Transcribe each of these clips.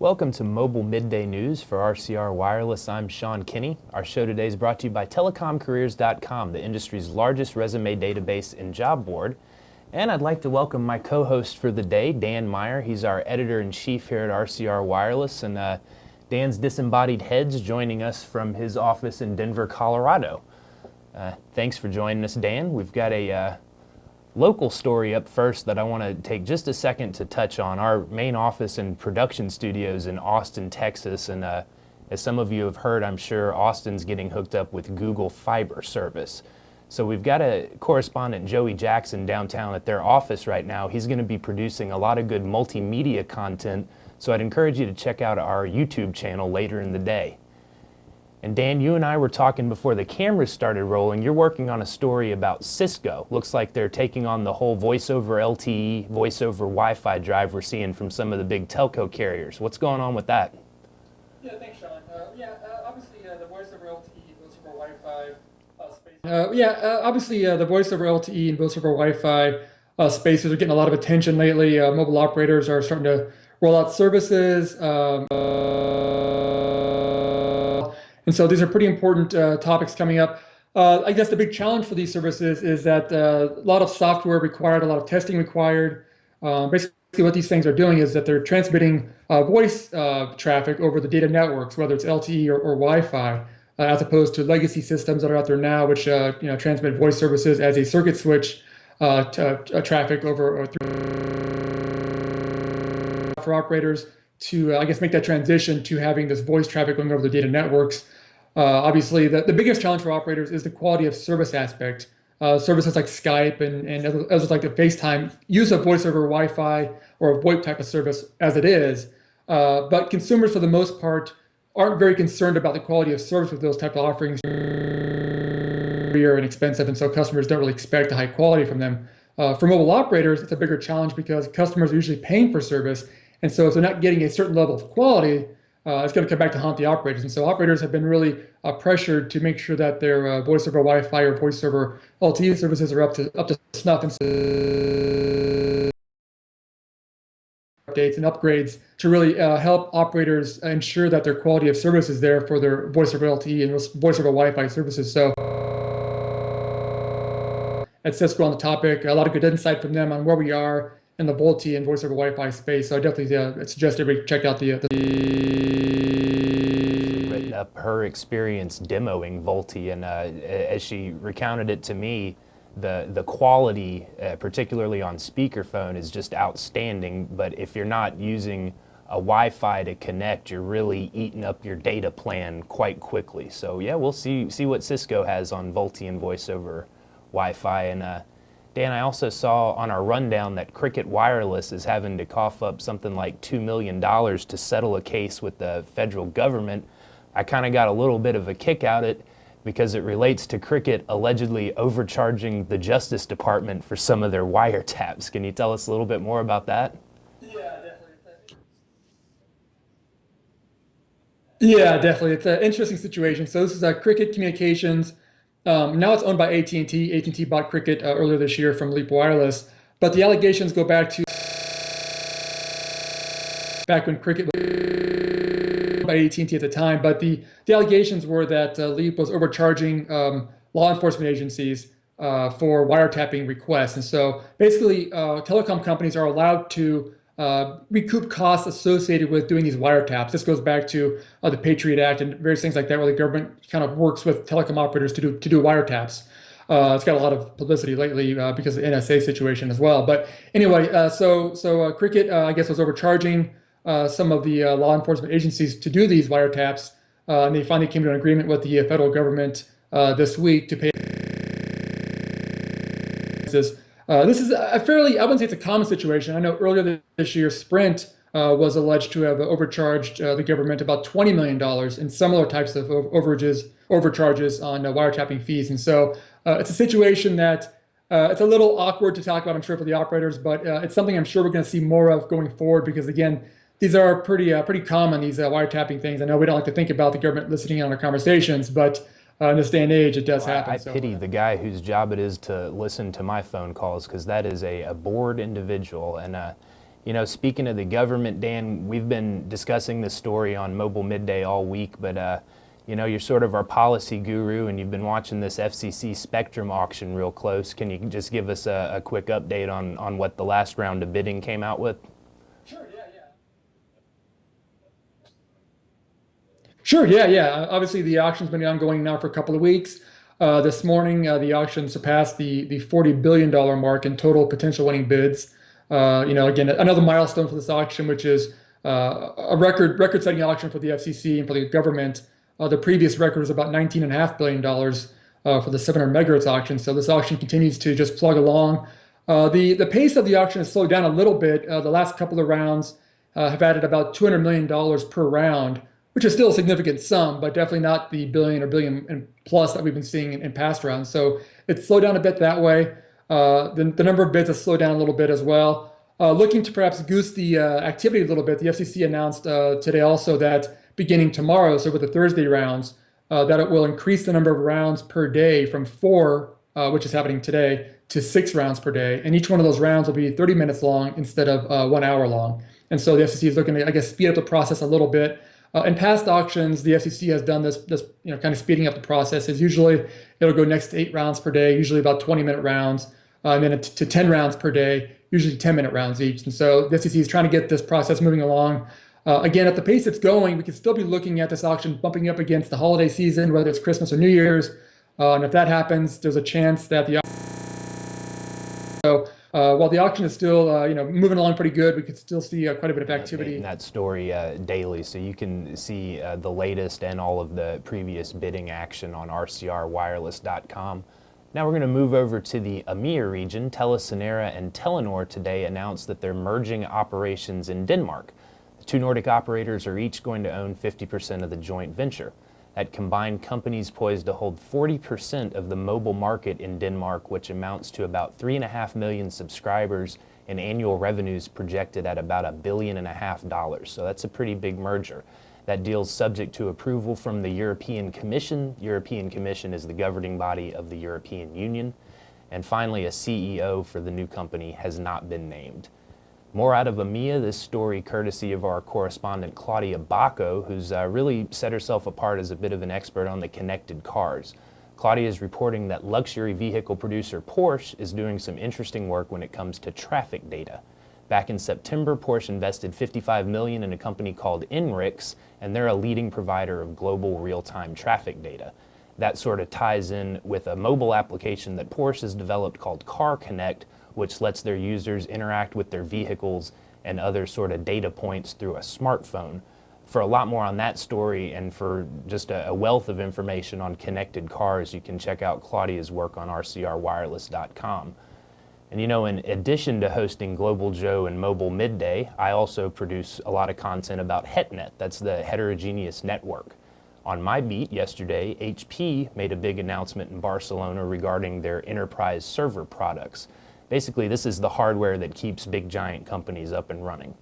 Welcome to Mobile Midday News for RCR Wireless. I'm Sean Kinney. Our show today is brought to you by telecomcareers.com, the industry's largest resume database and job board. And I'd like to welcome my co-host for the day, Dan Meyer. He's our editor-in-chief here at RCR Wireless, and Dan's disembodied head's joining us from his office in Denver, Colorado. Thanks for joining us, Dan. We've got a local story up first that I want to take just a second to touch on. Our main office and production studios in Austin, Texas, and as some of you have heard, I'm sure Austin's getting hooked up with Google Fiber service. So we've got a correspondent, Joey Jackson, downtown at their office right now. He's going to be producing a lot of good multimedia content, so I'd encourage you to check out our YouTube channel later in the day. And Dan, you and I were talking before the cameras started rolling. You're working on a story about Cisco. Looks like they're taking on the whole voice over LTE, voice over Wi-Fi drive we're seeing from some of the big telco carriers. What's going on with that? Yeah, thanks, Sean. Obviously the voice over LTE, voice over Wi-Fi space. The voice over LTE and voice over Wi-Fi spaces are getting a lot of attention lately. Mobile operators are starting to roll out services. And so these are pretty important topics coming up. I guess the big challenge for these services is that a lot of software required, a lot of testing required. Basically what these things are doing is that they're transmitting voice traffic over the data networks, whether it's LTE or Wi-Fi, as opposed to legacy systems that are out there now, which transmit voice services as a circuit switch traffic over or through for operators to, make that transition to having this voice traffic going over the data networks. Obviously, the biggest challenge for operators is the quality of service aspect. Services like Skype and others like the FaceTime use a voice over Wi-Fi or a VoIP type of service as it is, but consumers, for the most part, aren't very concerned about the quality of service with those type of offerings. They're and expensive, and so customers don't really expect a high quality from them. For mobile operators, it's a bigger challenge because customers are usually paying for service. And so if they're not getting a certain level of quality, it's going to come back to haunt the operators. And so operators have been really pressured to make sure that their voice over Wi-Fi or voice over LTE services are up to snuff, and updates and upgrades to really help operators ensure that their quality of service is there for their voice over LTE and voice over Wi-Fi services. So at Cisco on the topic, a lot of good insight from them on where we are in the VoLTE and voice over Wi-Fi space. So I definitely suggest everybody check out written up her experience demoing VoLTE, and as she recounted it to me, the quality, particularly on speakerphone, is just outstanding. But if you're not using a Wi-Fi to connect, you're really eating up your data plan quite quickly. So yeah, we'll see what Cisco has on VoLTE and voice over Wi-Fi. And Dan, I also saw on our rundown that Cricket Wireless is having to cough up something like $2 million to settle a case with the federal government. I kind of got a little bit of a kick out of it because it relates to Cricket allegedly overcharging the Justice Department for some of their wiretaps. Can you tell us a little bit more about that? Yeah, definitely. It's an interesting situation. So this is Cricket Communications. Now it's owned by AT&T. AT&T bought Cricket earlier this year from Leap Wireless, but the allegations go back when Cricket was by AT&T at the time. But the allegations were that Leap was overcharging law enforcement agencies for wiretapping requests, and so basically, telecom companies are allowed to recoup costs associated with doing these wiretaps. This goes back to the Patriot Act and various things like that, where the government kind of works with telecom operators to do wiretaps. It's got a lot of publicity lately because of the NSA situation as well. But anyway, so Cricket, I guess, was overcharging some of the law enforcement agencies to do these wiretaps, and they finally came to an agreement with the federal government this week to pay. This is a fairly, I wouldn't say it's a common situation. I know earlier this year, Sprint was alleged to have overcharged the government about $20 million in similar types of overcharges on wiretapping fees. And so it's a situation that it's a little awkward to talk about, I'm sure, for the operators, but it's something I'm sure we're going to see more of going forward because, again, these are pretty common, these wiretapping things. I know we don't like to think about the government listening on our conversations, but in this day and age, it does happen. I pity the guy whose job it is to listen to my phone calls, because that is a bored individual. And Speaking of the government, Dan, we've been discussing this story on Mobile Midday all week, but you're sort of our policy guru, and you've been watching this FCC spectrum auction real close. Can you just give us a quick update on what the last round of bidding came out with? Sure, yeah. Obviously, the auction's been ongoing now for a couple of weeks. This morning, the auction surpassed the $40 billion mark in total potential winning bids. Again, another milestone for this auction, which is a record-setting auction for the FCC and for the government. The previous record was about $19.5 billion for the 700 megahertz auction. So this auction continues to just plug along. The pace of the auction has slowed down a little bit. The last couple of rounds have added about $200 million per round, which is still a significant sum, but definitely not the billion or billion and plus that we've been seeing in past rounds. So it's slowed down a bit that way. The number of bids has slowed down a little bit as well. Looking to perhaps goose the activity a little bit, the FCC announced today also that beginning tomorrow, so with the Thursday rounds, that it will increase the number of rounds per day from 4, which is happening today, to 6 rounds per day. And each one of those rounds will be 30 minutes long instead of 1 hour long. And so the FCC is looking to, I guess, speed up the process a little bit. In past auctions, the FCC has done this kind of speeding up the process. Is usually it'll go next to 8 rounds per day, usually about 20-minute rounds, and then to 10 rounds per day, usually 10-minute rounds each. And so the FCC is trying to get this process moving along. Again, at the pace it's going, we could still be looking at this auction bumping up against the holiday season, whether it's Christmas or New Year's. And if that happens, there's a chance that the while the auction is still moving along pretty good, we could still see quite a bit of activity. In that story daily, so you can see the latest and all of the previous bidding action on rcrwireless.com. Now we're going to move over to the EMEA region. TeliaSonera and Telenor today announced that they're merging operations in Denmark. The two Nordic operators are each going to own 50% of the joint venture. That combined company's poised to hold 40% of the mobile market in Denmark, which amounts to about 3.5 million subscribers and annual revenues projected at about $1.5 billion. So that's a pretty big merger. That deal's subject to approval from the European Commission. European Commission is the governing body of the European Union. And finally, a CEO for the new company has not been named. More out of EMEA, this story courtesy of our correspondent Claudia Bacco, who's really set herself apart as a bit of an expert on the connected cars. Claudia is reporting that luxury vehicle producer Porsche is doing some interesting work when it comes to traffic data. Back in September, Porsche invested $55 million in a company called INRIX, and they're a leading provider of global real-time traffic data. That sort of ties in with a mobile application that Porsche has developed called Car Connect, which lets their users interact with their vehicles and other sort of data points through a smartphone. For a lot more on that story and for just a wealth of information on connected cars, you can check out Claudia's work on rcrwireless.com. And in addition to hosting Global Joe and Mobile Midday, I also produce a lot of content about HetNet, that's the heterogeneous network. On my beat yesterday, HP made a big announcement in Barcelona regarding their enterprise server products. Basically, this is the hardware that keeps big giant companies up and running.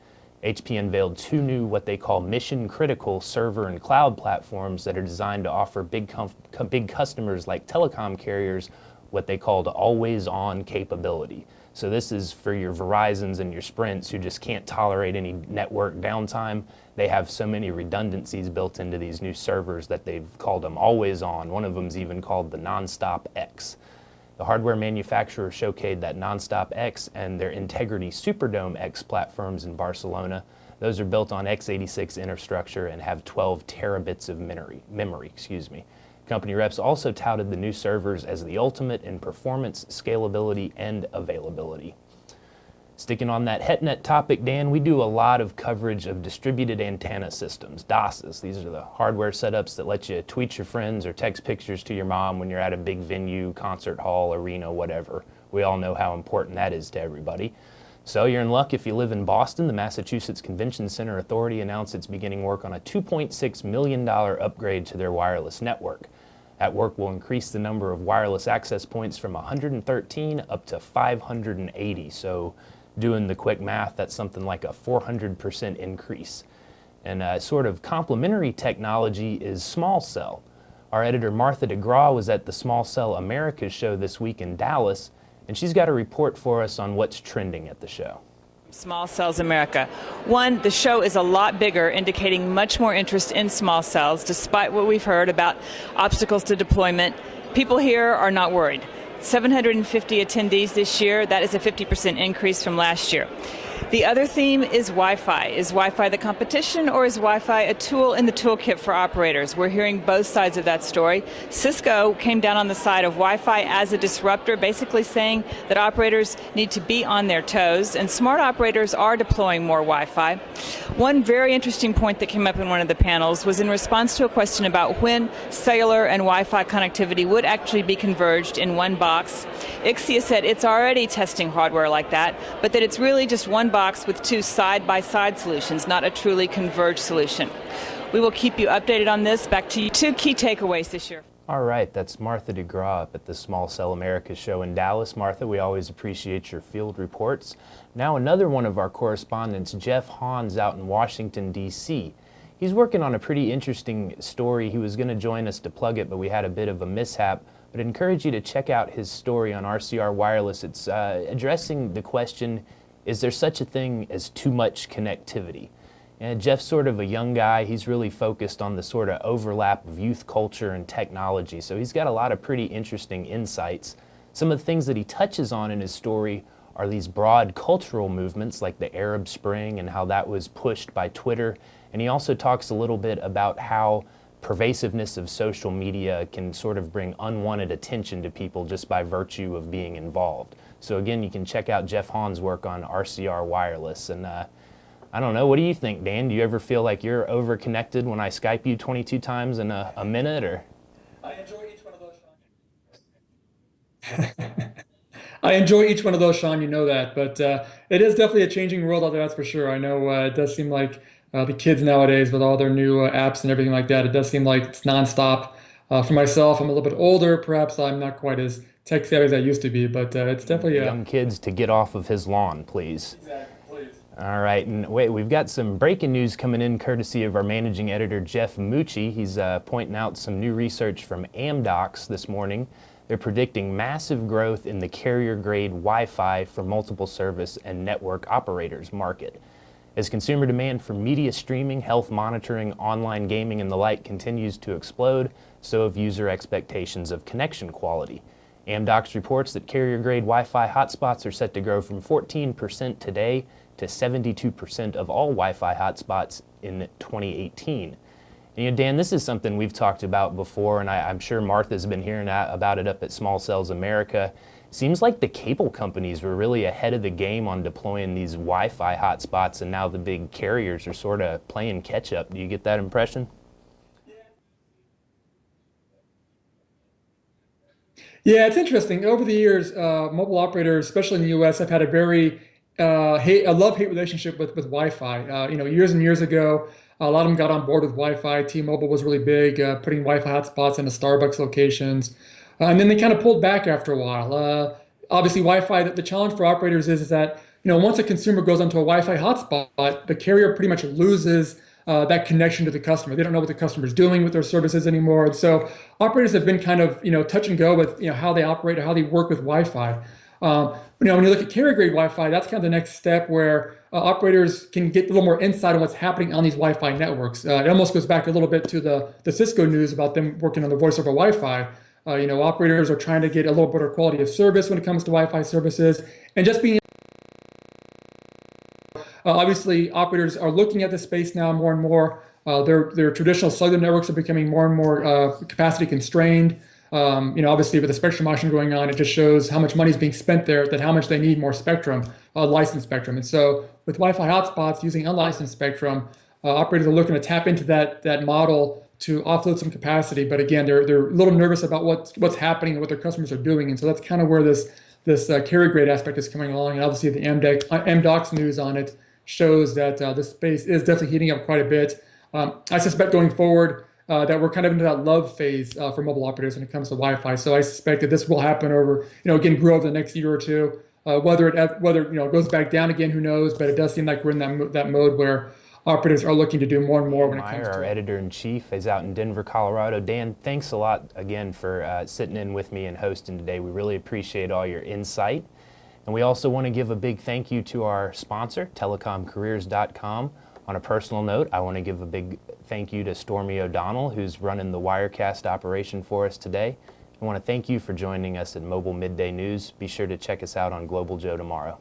HP unveiled 2 new what they call mission-critical server and cloud platforms that are designed to offer big customers like telecom carriers what they call the always-on capability. So this is for your Verizons and your Sprints who just can't tolerate any network downtime. They have so many redundancies built into these new servers that they've called them always-on. One of them's even called the Nonstop X. The hardware manufacturer showcased that Nonstop X and their Integrity Superdome X platforms in Barcelona. Those are built on x86 infrastructure and have 12 terabits of memory. Company reps also touted the new servers as the ultimate in performance, scalability, and availability. Sticking on that HetNet topic, Dan, we do a lot of coverage of distributed antenna systems, DASs. These are the hardware setups that let you tweet your friends or text pictures to your mom when you're at a big venue, concert hall, arena, whatever. We all know how important that is to everybody. So you're in luck if you live in Boston. The Massachusetts Convention Center Authority announced it's beginning work on a $2.6 million upgrade to their wireless network. That work will increase the number of wireless access points from 113 up to 580. So doing the quick math, that's something like a 400% increase. And a sort of complementary technology is small cell. Our editor Martha DeGraw was at the Small Cell Americas show this week in Dallas, and she's got a report for us on what's trending at the show. Small Cells America. One, the show is a lot bigger, indicating much more interest in small cells, despite what we've heard about obstacles to deployment. People here are not worried. 750 attendees this year. That is a 50% increase from last year. The other theme is Wi-Fi. Is Wi-Fi the competition, or is Wi-Fi a tool in the toolkit for operators? We're hearing both sides of that story. Cisco came down on the side of Wi-Fi as a disruptor, basically saying that operators need to be on their toes, and smart operators are deploying more Wi-Fi. One very interesting point that came up in one of the panels was in response to a question about when cellular and Wi-Fi connectivity would actually be converged in one box. Ixia said it's already testing hardware like that, but that it's really just one box with two side-by-side solutions, not a truly converged solution. We will keep you updated on this. Back to you. Two key takeaways this year. All right, that's Martha DeGraw up at the Small Cell America show in Dallas. Martha, we always appreciate your field reports. Now another one of our correspondents, Jeff Hans, out in Washington, D.C. He's working on a pretty interesting story. He was going to join us to plug it, but we had a bit of a mishap. But I'd encourage you to check out his story on RCR Wireless. It's addressing the question, is there such a thing as too much connectivity? And Jeff's sort of a young guy. He's really focused on the sort of overlap of youth culture and technology. So he's got a lot of pretty interesting insights. Some of the things that he touches on in his story are these broad cultural movements like the Arab Spring and how that was pushed by Twitter. And he also talks a little bit about how pervasiveness of social media can sort of bring unwanted attention to people just by virtue of being involved. So again, you can check out Jeff Hahn's work on RCR Wireless. And I don't know, what do you think, Dan? Do you ever feel like you're over-connected when I Skype you 22 times in a minute? Or I enjoy each one of those, Sean. I enjoy each one of those, Sean, you know that. But it is definitely a changing world out there, that's for sure. I know it does seem like the kids nowadays with all their new apps and everything like that, it does seem like it's nonstop. For myself, I'm a little bit older. Perhaps I'm not quite as tech savvy as I used to be, but it's definitely young kids to get off of his lawn, please. Exactly, please. All right, and wait, we've got some breaking news coming in courtesy of our managing editor, Jeff Mucci. He's pointing out some new research from Amdocs this morning. They're predicting massive growth in the carrier-grade Wi-Fi for multiple service and network operators market. As consumer demand for media streaming, health monitoring, online gaming, and the like continues to explode, so have user expectations of connection quality. Amdocs reports that carrier-grade Wi-Fi hotspots are set to grow from 14% today to 72% of all Wi-Fi hotspots in 2018. And, you know, Dan, this is something we've talked about before, and I'm sure Martha's been hearing about it up at Small Cells America. Seems like the cable companies were really ahead of the game on deploying these Wi-Fi hotspots, and now the big carriers are sort of playing catch-up. Do you get that impression? Yeah, it's interesting. Over the years, mobile operators, especially in the U.S., have had a very a love-hate relationship with Wi-Fi. Years and years ago, a lot of them got on board with Wi-Fi. T-Mobile was really big, putting Wi-Fi hotspots into Starbucks locations. And then they kind of pulled back after a while. Obviously, Wi-Fi, the challenge for operators is that, once a consumer goes onto a Wi-Fi hotspot, the carrier pretty much loses that connection to the customer. They don't know what the customer is doing with their services anymore. And so operators have been kind of, touch and go with, how they operate or how they work with Wi-Fi. When you look at carrier-grade Wi-Fi, that's kind of the next step where operators can get a little more insight on what's happening on these Wi-Fi networks. It almost goes back a little bit to the Cisco news about them working on the voice over Wi-Fi. Operators are trying to get a little better quality of service when it comes to Wi-Fi services, and just being obviously operators are looking at the space now more and more. Their traditional cellular networks are becoming more and more capacity constrained. Obviously with the spectrum auction going on, it just shows how much money is being spent there, that how much they need more spectrum, licensed spectrum. And so with Wi-Fi hotspots using unlicensed spectrum, operators are looking to tap into that model to offload some capacity. But again, they're a little nervous about what's happening and what their customers are doing. And so that's kind of where this carrier grade aspect is coming along. And obviously the Amdocs news on it shows that this space is definitely heating up quite a bit. I suspect going forward that we're kind of into that love phase for mobile operators when it comes to Wi-Fi. So I suspect that this will happen over, again, grow over the next year or two. Whether it goes back down again, who knows? But it does seem like we're in that mode where operators are looking to do more and more when it comes Meyer, to our editor-in-chief, is out in Denver, Colorado. Dan, thanks a lot again for sitting in with me and hosting today. We really appreciate all your insight. And we also want to give a big thank you to our sponsor, telecomcareers.com. On a personal note, I want to give a big thank you to Stormy O'Donnell, who's running the Wirecast operation for us today. I want to thank you for joining us at Mobile Midday News. Be sure to check us out on Global Joe tomorrow.